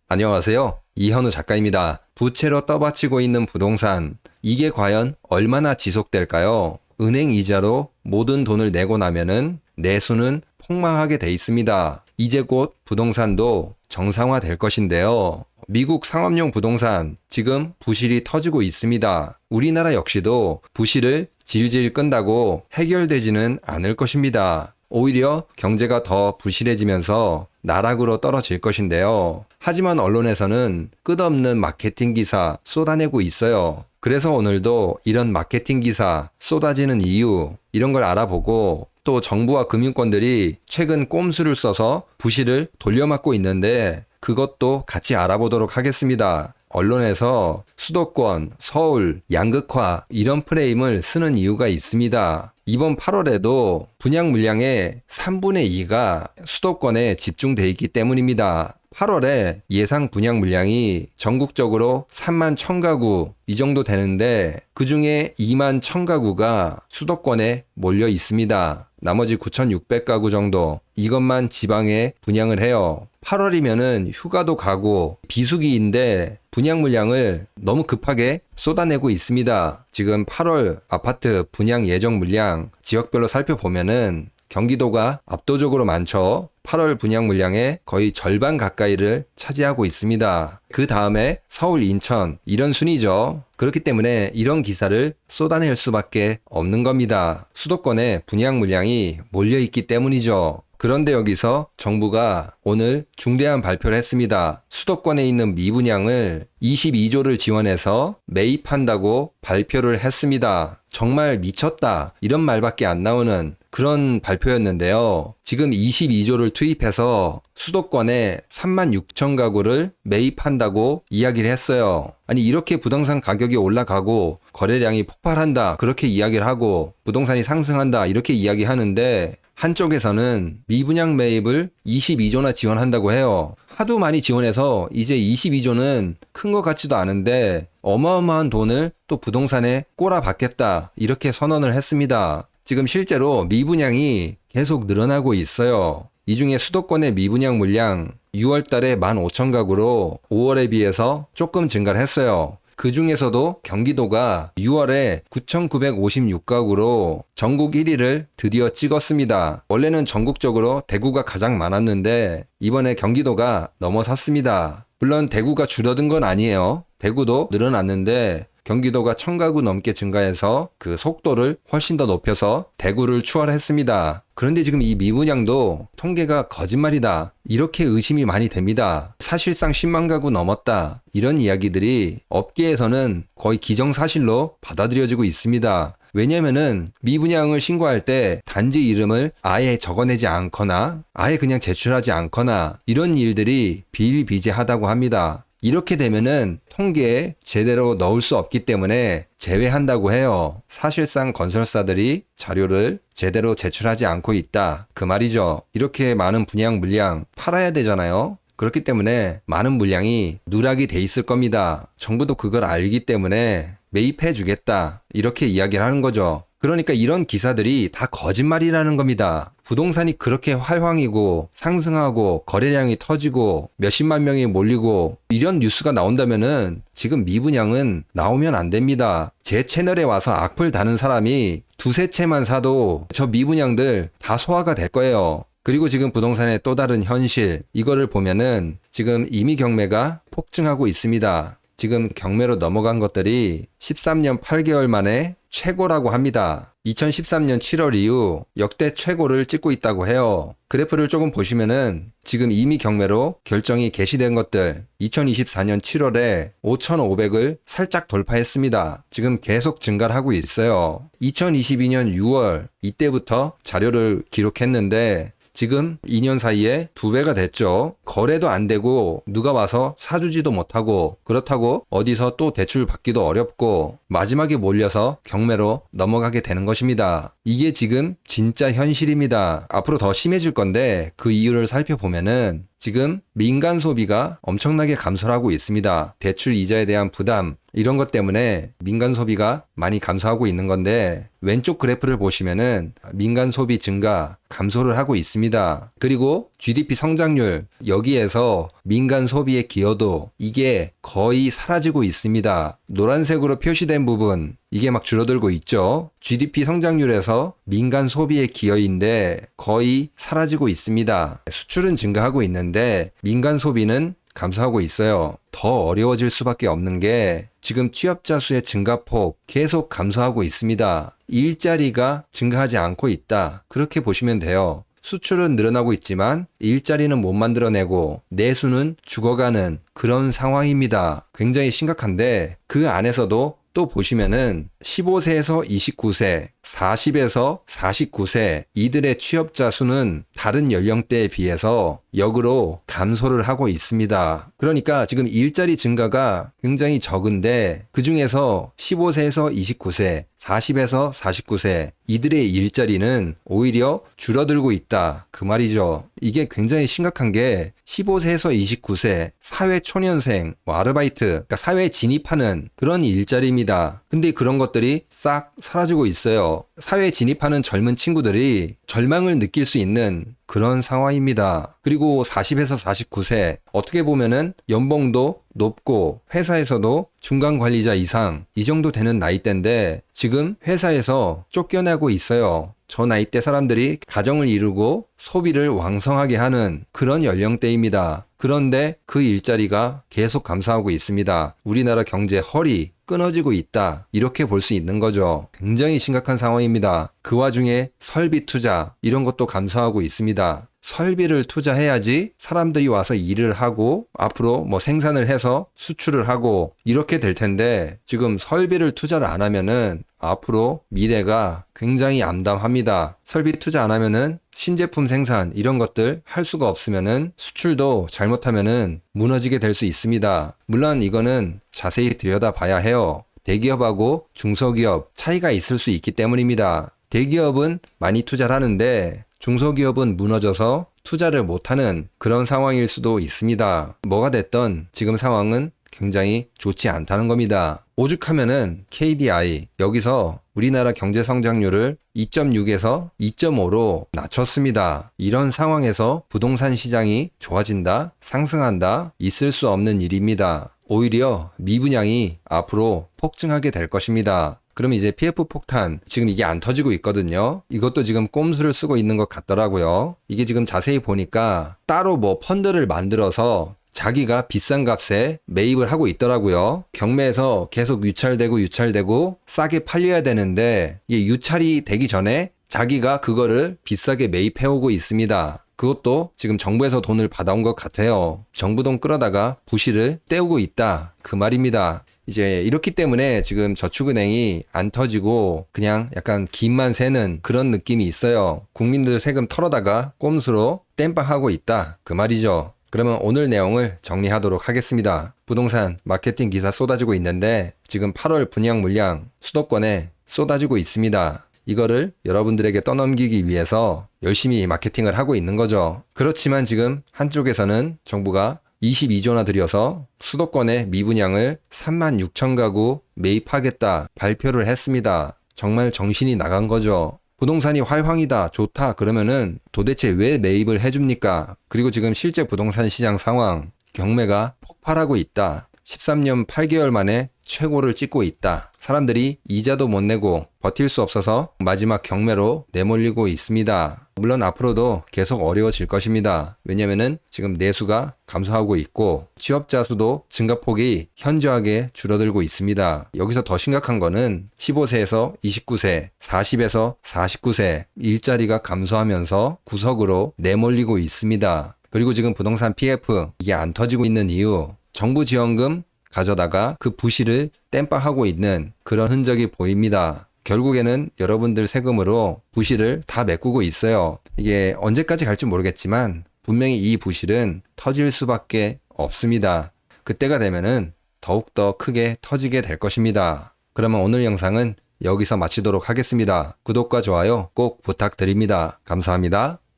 안녕하세요. 이현우 작가입니다. 부채로 떠받치고 있는 부동산, 이게 과연 얼마나 지속될까요? 은행 이자로 모든 돈을 내고 나면은 내수는 폭망하게 돼 있습니다. 이제 곧 부동산도 정상화 될 것인데요. 미국 상업용 부동산, 지금 부실이 터지고 있습니다. 우리나라 역시도 부실을 질질 끈다고 해결되지는 않을 것입니다. 오히려 경제가 더 부실해지면서 나락으로 떨어질 것인데요. 하지만 언론에서는 끝없는 마케팅 기사 쏟아내고 있어요. 그래서 오늘도 이런 마케팅 기사 쏟아지는 이유, 이런 걸 알아보고 또 정부와 금융권들이 최근 꼼수를 써서 부실을 돌려막고 있는데 그것도 같이 알아보도록 하겠습니다. 언론에서 수도권, 서울, 양극화 이런 프레임을 쓰는 이유가 있습니다. 이번 8월에도 분양 물량의 3분의 2가 수도권에 집중돼 있기 때문입니다. 8월에 예상 분양 물량이 전국적으로 3만 1000가구 이 정도 되는데 그 중에 2만 1000가구가 수도권에 몰려 있습니다. 나머지 9600가구 정도 이것만 지방에 분양을 해요. 8월이면은 휴가도 가고 비수기인데 분양 물량을 너무 급하게 쏟아내고 있습니다. 지금 8월 아파트 분양 예정 물량 지역별로 살펴보면은 경기도가 압도적으로 많죠. 8월 분양 물량의 거의 절반 가까이를 차지하고 있습니다. 그 다음에 서울, 인천 이런 순이죠. 그렇기 때문에 이런 기사를 쏟아낼 수밖에 없는 겁니다. 수도권에 분양 물량이 몰려있기 때문이죠. 그런데 여기서 정부가 오늘 중대한 발표를 했습니다. 수도권에 있는 미분양을 22조를 지원해서 매입한다고 발표를 했습니다. 정말 미쳤다 이런 말밖에 안 나오는 그런 발표였는데요. 지금 22조를 투입해서 수도권에 3만 6천 가구를 매입한다고 이야기를 했어요. 아니 이렇게 부동산 가격이 올라가고 거래량이 폭발한다 그렇게 이야기를 하고 부동산이 상승한다 이렇게 이야기하는데 한쪽에서는 미분양 매입을 22조나 지원한다고 해요. 하도 많이 지원해서 이제 22조는 큰 것 같지도 않은데 어마어마한 돈을 또 부동산에 꼬라박겠다 이렇게 선언을 했습니다. 지금 실제로 미분양이 계속 늘어나고 있어요. 이 중에 수도권의 미분양 물량 6월 달에 15,000가구로 5월에 비해서 조금 증가를 했어요. 그 중에서도 경기도가 6월에 9,956가구로 전국 1위를 드디어 찍었습니다. 원래는 전국적으로 대구가 가장 많았는데 이번에 경기도가 넘어섰습니다. 물론 대구가 줄어든 건 아니에요. 대구도 늘어났는데 경기도가 1000가구 넘게 증가해서 그 속도를 훨씬 더 높여서 대구를 추월했습니다. 그런데 지금 이 미분양도 통계가 거짓말이다 이렇게 의심이 많이 됩니다. 사실상 10만 가구 넘었다 이런 이야기들이 업계에서는 거의 기정사실로 받아들여지고 있습니다. 왜냐면은 미분양을 신고할 때 단지 이름을 아예 적어내지 않거나 아예 그냥 제출하지 않거나 이런 일들이 비일비재하다고 합니다. 이렇게 되면은 통계에 제대로 넣을 수 없기 때문에 제외한다고 해요. 사실상 건설사들이 자료를 제대로 제출하지 않고 있다. 그 말이죠. 이렇게 많은 분양 물량 팔아야 되잖아요. 그렇기 때문에 많은 물량이 누락이 돼 있을 겁니다. 정부도 그걸 알기 때문에 매입해 주겠다. 이렇게 이야기를 하는 거죠. 그러니까 이런 기사들이 다 거짓말이라는 겁니다. 부동산이 그렇게 활황이고 상승하고 거래량이 터지고 몇십만 명이 몰리고 이런 뉴스가 나온다면은 지금 미분양은 나오면 안 됩니다. 제 채널에 와서 악플 다는 사람이 두세 채만 사도 저 미분양들 다 소화가 될 거예요. 그리고 지금 부동산의 또 다른 현실 이거를 보면은 지금 임의 경매가 폭증하고 있습니다. 지금 경매로 넘어간 것들이 13년 8개월 만에 최고라고 합니다. 2013년 7월 이후 역대 최고를 찍고 있다고 해요. 그래프를 조금 보시면은 지금 이미 경매로 결정이 개시된 것들 2024년 7월에 5,500을 살짝 돌파했습니다. 지금 계속 증가를 하고 있어요. 2022년 6월 이때부터 자료를 기록했는데 지금 2년 사이에 2배가 됐죠. 거래도 안 되고 누가 와서 사주지도 못하고 그렇다고 어디서 또 대출 받기도 어렵고 마지막에 몰려서 경매로 넘어가게 되는 것입니다. 이게 지금 진짜 현실입니다. 앞으로 더 심해질 건데 그 이유를 살펴보면은 지금 민간 소비가 엄청나게 감소를 하고 있습니다. 대출 이자에 대한 부담 이런 것 때문에 민간 소비가 많이 감소하고 있는 건데 왼쪽 그래프를 보시면은 민간 소비 증가, 감소를 하고 있습니다. 그리고 GDP 성장률, 여기에서 민간 소비의 기여도 이게 거의 사라지고 있습니다. 노란색으로 표시된 부분, 이게 막 줄어들고 있죠. GDP 성장률에서 민간 소비의 기여인데 거의 사라지고 있습니다. 수출은 증가하고 있는데 민간 소비는 감소하고 있어요. 더 어려워질 수밖에 없는 게 지금 취업자 수의 증가폭 계속 감소하고 있습니다. 일자리가 증가하지 않고 있다. 그렇게 보시면 돼요. 수출은 늘어나고 있지만 일자리는 못 만들어내고 내수는 죽어가는 그런 상황입니다. 굉장히 심각한데 그 안에서도 또 보시면은 15세에서 29세, 40에서 49세 이들의 취업자 수는 다른 연령대에 비해서 역으로 감소를 하고 있습니다. 그러니까 지금 일자리 증가가 굉장히 적은데 그 중에서 15세에서 29세, 40에서 49세 이들의 일자리는 오히려 줄어들고 있다. 그 말이죠. 이게 굉장히 심각한 게 15세에서 29세 사회초년생, 아르바이트, 그러니까 사회에 진입하는 그런 일자리입니다. 근데 그런 것들이 싹 사라지고 있어요. 사회에 진입하는 젊은 친구들이 절망을 느낄 수 있는 그런 상황입니다. 그리고 40에서 49세 어떻게 보면은 연봉도 높고 회사에서도 중간 관리자 이상 이 정도 되는 나이대인데 지금 회사에서 쫓겨나고 있어요. 저 나이대 사람들이 가정을 이루고 소비를 왕성하게 하는 그런 연령대입니다. 그런데 그 일자리가 계속 감소하고 있습니다. 우리나라 경제 허리 끊어지고 있다. 이렇게 볼 수 있는 거죠. 굉장히 심각한 상황입니다. 그 와중에 설비 투자 이런 것도 감소하고 있습니다. 설비를 투자해야지 사람들이 와서 일을 하고 앞으로 뭐 생산을 해서 수출을 하고 이렇게 될 텐데 지금 설비를 투자를 안 하면은 앞으로 미래가 굉장히 암담합니다. 설비 투자 안 하면은 신제품 생산 이런 것들 할 수가 없으면은 수출도 잘못하면은 무너지게 될 수 있습니다. 물론 이거는 자세히 들여다봐야 해요. 대기업하고 중소기업 차이가 있을 수 있기 때문입니다. 대기업은 많이 투자를 하는데 중소기업은 무너져서 투자를 못하는 그런 상황일 수도 있습니다. 뭐가 됐던 지금 상황은 굉장히 좋지 않다는 겁니다. 오죽하면은 KDI 여기서 우리나라 경제 성장률을 2.6에서 2.5로 낮췄습니다. 이런 상황에서 부동산 시장이 좋아진다, 상승한다, 있을 수 없는 일입니다. 오히려 미분양이 앞으로 폭증하게 될 것입니다. 그럼 이제 PF 폭탄 지금 이게 안 터지고 있거든요. 이것도 지금 꼼수를 쓰고 있는 것 같더라고요. 이게 지금 자세히 보니까 따로 뭐 펀드를 만들어서 자기가 비싼 값에 매입을 하고 있더라고요. 경매에서 계속 유찰되고 싸게 팔려야 되는데 이게 유찰이 되기 전에 자기가 그거를 비싸게 매입해오고 있습니다. 그것도 지금 정부에서 돈을 받아온 것 같아요. 정부 돈 끌어다가 부실을 때우고 있다. 그 말입니다. 이제 이렇기 때문에 지금 저축은행이 안 터지고 그냥 약간 김만 새는 그런 느낌이 있어요. 국민들 세금 털어다가 꼼수로 땜빵하고 있다. 그 말이죠. 그러면 오늘 내용을 정리하도록 하겠습니다. 부동산 마케팅 기사 쏟아지고 있는데 지금 8월 분양 물량 수도권에 쏟아지고 있습니다. 이거를 여러분들에게 떠넘기기 위해서 열심히 마케팅을 하고 있는 거죠. 그렇지만 지금 한쪽에서는 정부가 22조나 들여서 수도권의 미분양을 36,000가구 매입하겠다 발표를 했습니다. 정말 정신이 나간 거죠. 부동산이 활황이다, 좋다 그러면은 도대체 왜 매입을 해줍니까? 그리고 지금 실제 부동산 시장 상황, 경매가 폭발하고 있다. 13년 8개월 만에 최고를 찍고 있다. 사람들이 이자도 못 내고 버틸 수 없어서 마지막 경매로 내몰리고 있습니다. 물론 앞으로도 계속 어려워질 것입니다. 왜냐면은 지금 내수가 감소하고 있고 취업자 수도 증가폭이 현저하게 줄어들고 있습니다. 여기서 더 심각한 거는 15세에서 29세, 40에서 49세 일자리가 감소하면서 구석으로 내몰리고 있습니다. 그리고 지금 부동산 PF 이게 안 터지고 있는 이유, 정부 지원금 가져다가 그 부실을 땜빵하고 있는 그런 흔적이 보입니다. 결국에는 여러분들 세금으로 부실을 다 메꾸고 있어요. 이게 언제까지 갈지 모르겠지만 분명히 이 부실은 터질 수밖에 없습니다. 그때가 되면은 더욱더 크게 터지게 될 것입니다. 그러면 오늘 영상은 여기서 마치도록 하겠습니다. 구독과 좋아요 꼭 부탁드립니다. 감사합니다.